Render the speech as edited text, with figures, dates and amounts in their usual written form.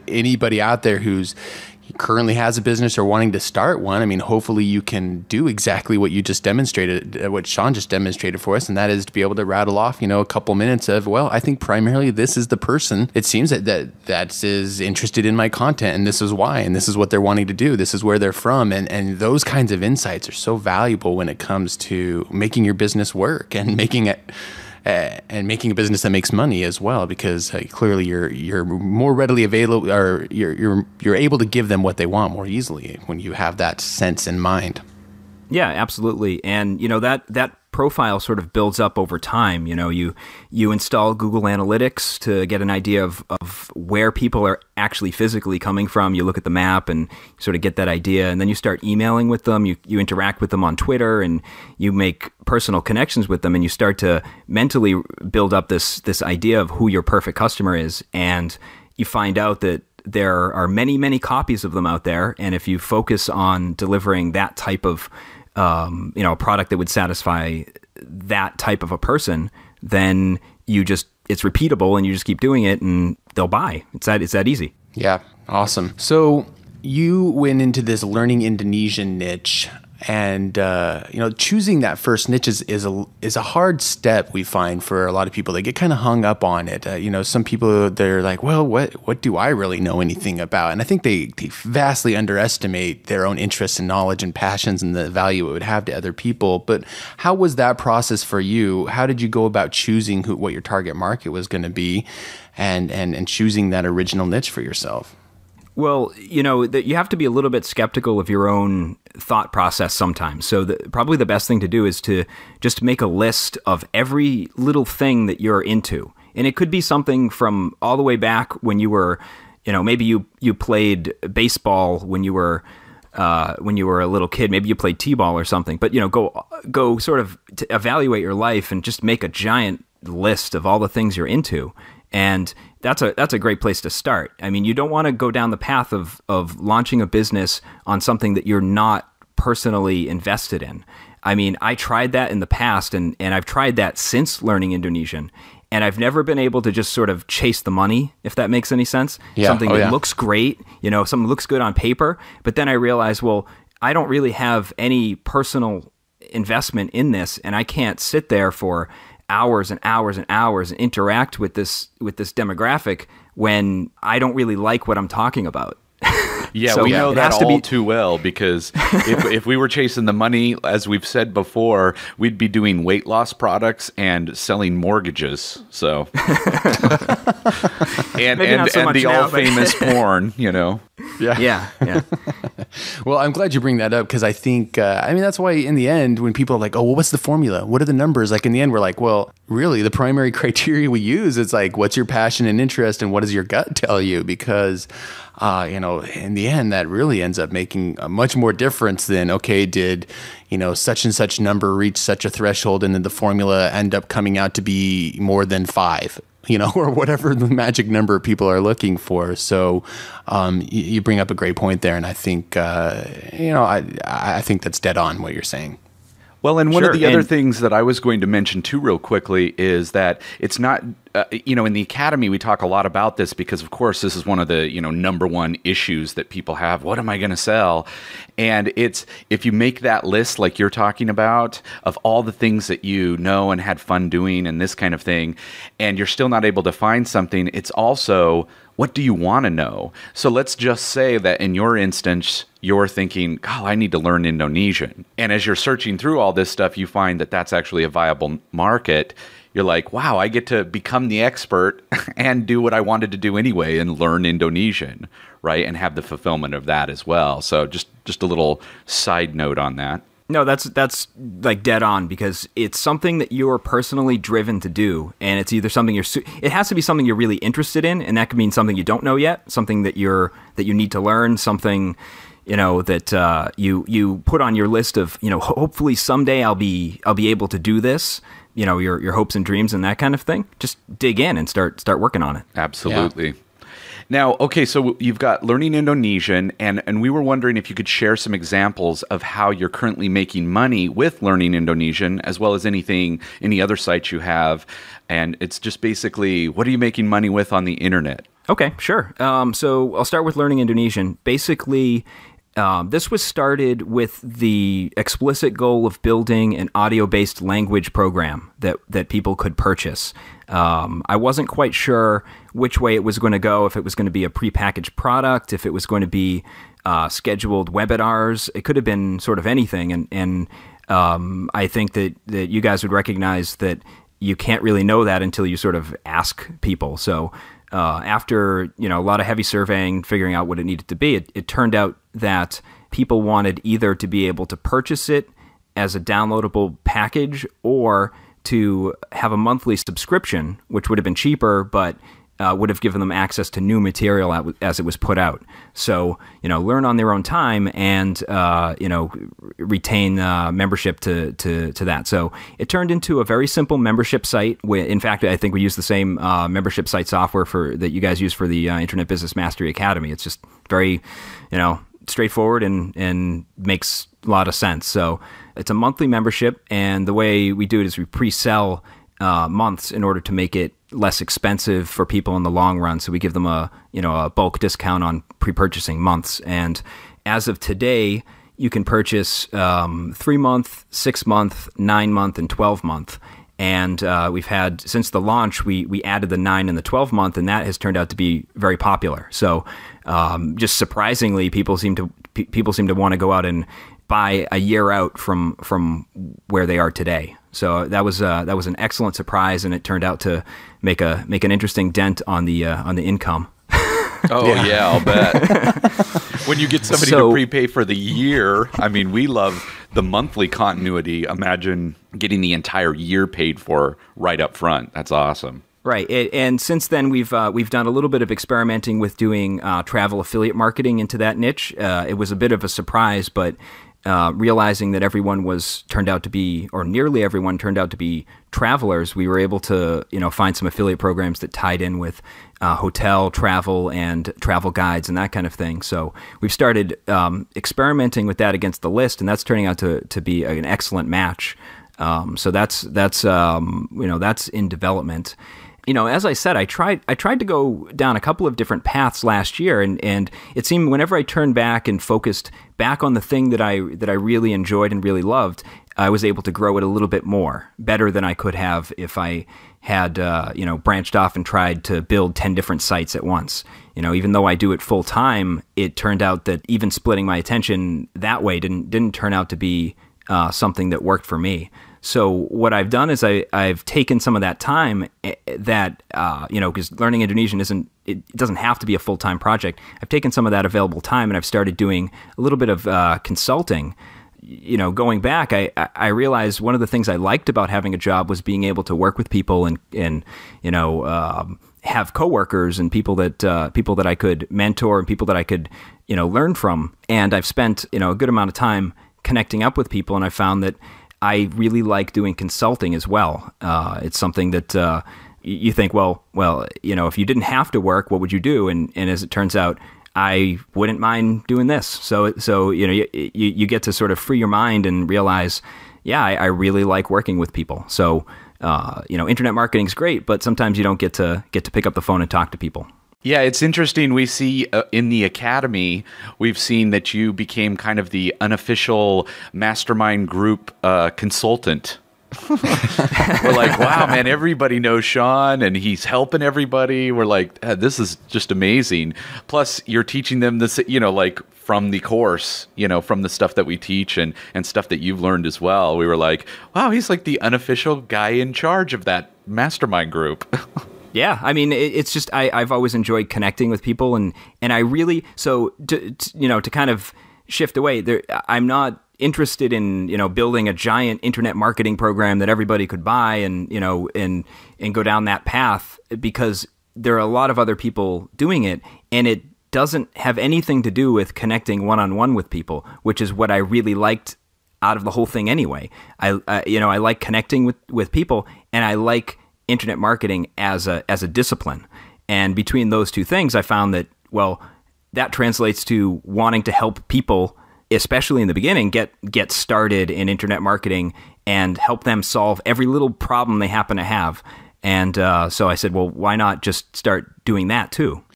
anybody out there who's currently has a business or wanting to start one, I mean, hopefully you can do exactly what you just demonstrated, what Shaun just demonstrated for us, and that is to be able to rattle off, a couple minutes of, well, I think primarily this is the person. It seems that is interested in my content, and this is why, and this is what they're wanting to do. This is where they're from, and those kinds of insights are so valuable when it comes to making your business work and making it. And making a business that makes money as well, because clearly you're more readily available, or you're able to give them what they want more easily when you have that sense in mind. Yeah, absolutely. And that profile sort of builds up over time. You install Google Analytics to get an idea of where people are actually physically coming from. You look at the map and sort of get that idea, and then you start emailing with them. You interact with them on Twitter, and you make personal connections with them, and you start to mentally build up this idea of who your perfect customer is. And you find out that there are many, many copies of them out there. And if you focus on delivering that type of a product that would satisfy that type of a person, then it's repeatable, and you just keep doing it, and they'll buy. It's that easy. Yeah, awesome. So you went into this learning Indonesian niche, and choosing that first niche is a hard step, we find, for a lot of people. They get kind of hung up on it. Some people, they're like, well, what do I really know anything about? And I think they vastly underestimate their own interests and knowledge and passions and the value it would have to other people. But how was that process for you? How did you go about choosing what your target market was going to be, and choosing that original niche for yourself? Well, you have to be a little bit skeptical of your own thought process sometimes. So probably the best thing to do is to just make a list of every little thing that you're into. And it could be something from all the way back when you were, maybe you played baseball when you were a little kid. Maybe you played t-ball or something. But, go sort of to evaluate your life and just make a giant list of all the things you're into. And that's a great place to start. I mean, you don't want to go down the path of launching a business on something that you're not personally invested in. I mean, I tried that in the past, and I've tried that since learning Indonesian, and I've never been able to just sort of chase the money, if that makes any sense. Yeah. Something that looks great, something looks good on paper, but then I realized, well, I don't really have any personal investment in this, and I can't sit there for hours and hours and hours and interact with this demographic when I don't really like what I'm talking about. Yeah, so we know that all too well, because if we were chasing the money, as we've said before, we'd be doing weight loss products and selling mortgages. So and the all famous porn, Yeah. Well, I'm glad you bring that up, because I think, that's why in the end, when people are like, oh, well, what's the formula? What are the numbers? Like in the end, we're like, well, really, the primary criteria we use is like, what's your passion and interest, and what does your gut tell you? Because, in the end, that really ends up making a much more difference than, okay, did, such and such number reach such a threshold, and then the formula end up coming out to be more than 5. Or whatever the magic number people are looking for. So you bring up a great point there, and I think I think that's dead on what you're saying. Well, and one of the other things that I was going to mention too real quickly is that it's not, in the academy, we talk a lot about this because, of course, this is one of the, number one issues that people have. What am I going to sell? And it's, if you make that list like you're talking about of all the things that you know and had fun doing and this kind of thing, and you're still not able to find something, it's also, what do you want to know? So let's just say that in your instance, you're thinking, God, I need to learn Indonesian. And as you're searching through all this stuff, you find that that's actually a viable market. You're like, wow, I get to become the expert and do what I wanted to do anyway and learn Indonesian, right? And have the fulfillment of that as well. So just a little side note on that. No, that's like dead on, because it's something that you're personally driven to do, and it's either something it has to be something you're really interested in, and that could mean something you don't know yet, something that you need to learn, something that you put on your list of hopefully someday I'll be able to do this. Your hopes and dreams and that kind of thing. Just dig in and start working on it. Absolutely. Yeah. Now, okay, so you've got learning Indonesian, and we were wondering if you could share some examples of how you're currently making money with learning Indonesian, as well as any other sites you have. And it's just basically, what are you making money with on the internet? Okay, sure. So I'll start with learning Indonesian. Basically, this was started with the explicit goal of building an audio-based language program that people could purchase. I wasn't quite sure which way it was going to go, if it was going to be a prepackaged product, if it was going to be scheduled webinars. It could have been sort of anything. And I think that you guys would recognize that you can't really know that until you sort of ask people. So after a lot of heavy surveying, figuring out what it needed to be, it turned out that people wanted either to be able to purchase it as a downloadable package or to have a monthly subscription, which would have been cheaper, but would have given them access to new material as it was put out. So, learn on their own time and, retain membership to that. So it turned into a very simple membership site. In fact, I think we use the same membership site software that you guys use for the Internet Business Mastery Academy. It's just very, straightforward and makes a lot of sense. So it's a monthly membership, and the way we do it is we pre-sell months in order to make it less expensive for people in the long run. So we give them a bulk discount on pre-purchasing months. And as of today, you can purchase 3-month, 6-month, 9-month, and 12-month. And we've had, since the launch, we added the 9 and the 12-month, and that has turned out to be very popular. So just surprisingly, people seem to want to go out and buy a year out from where they are today. So that was an excellent surprise, and it turned out to make an interesting dent on the income. Oh yeah, I'll bet. When you get somebody to prepay for the year, I mean, we love the monthly continuity. Imagine getting the entire year paid for right up front. That's awesome. Right, and since then we've done a little bit of experimenting with doing travel affiliate marketing into that niche. It was a bit of a surprise, but realizing that nearly everyone turned out to be travelers, we were able to find some affiliate programs that tied in with hotel travel and travel guides and that kind of thing. So we've started experimenting with that against the list, and that's turning out to be an excellent match. So that's in development. As I said, I tried to go down a couple of different paths last year, and it seemed whenever I turned back and focused back on the thing that I really enjoyed and really loved, I was able to grow it a little bit better than I could have if I had branched off and tried to build 10 different sites at once. Even though I do it full time, it turned out that even splitting my attention that way didn't turn out to be something that worked for me. So what I've done is I've taken some of that time that, because learning Indonesian it doesn't have to be a full-time project. I've taken some of that available time and I've started doing a little bit of consulting. Going back, I realized one of the things I liked about having a job was being able to work with people and have coworkers and people that I could mentor and people that I could, learn from. And I've spent, a good amount of time connecting up with people, and I found that I really like doing consulting as well. It's something that you think, well, if you didn't have to work, what would you do? And as it turns out, I wouldn't mind doing this. So you get to sort of free your mind and realize, yeah, I really like working with people. So internet marketing is great, but sometimes you don't get to pick up the phone and talk to people. Yeah, it's interesting. We see in the academy, we've seen that you became kind of the unofficial mastermind group consultant. We're like, wow, man, everybody knows Shaun and he's helping everybody. We're like, this is just amazing. Plus, you're teaching them this, like from the course, from the stuff that we teach and stuff that you've learned as well. We were like, wow, he's like the unofficial guy in charge of that mastermind group. Yeah, I mean, it's just I've always enjoyed connecting with people, and I really to kind of shift away. I'm not interested in building a giant internet marketing program that everybody could buy and go down that path, because there are a lot of other people doing it, and it doesn't have anything to do with connecting one-on-one with people, which is what I really liked out of the whole thing anyway. I like connecting with people, and I like internet marketing as a discipline. And between those two things, I found that, well, that translates to wanting to help people, especially in the beginning, get started in internet marketing and help them solve every little problem they happen to have. And so I said, well, why not just start doing that too?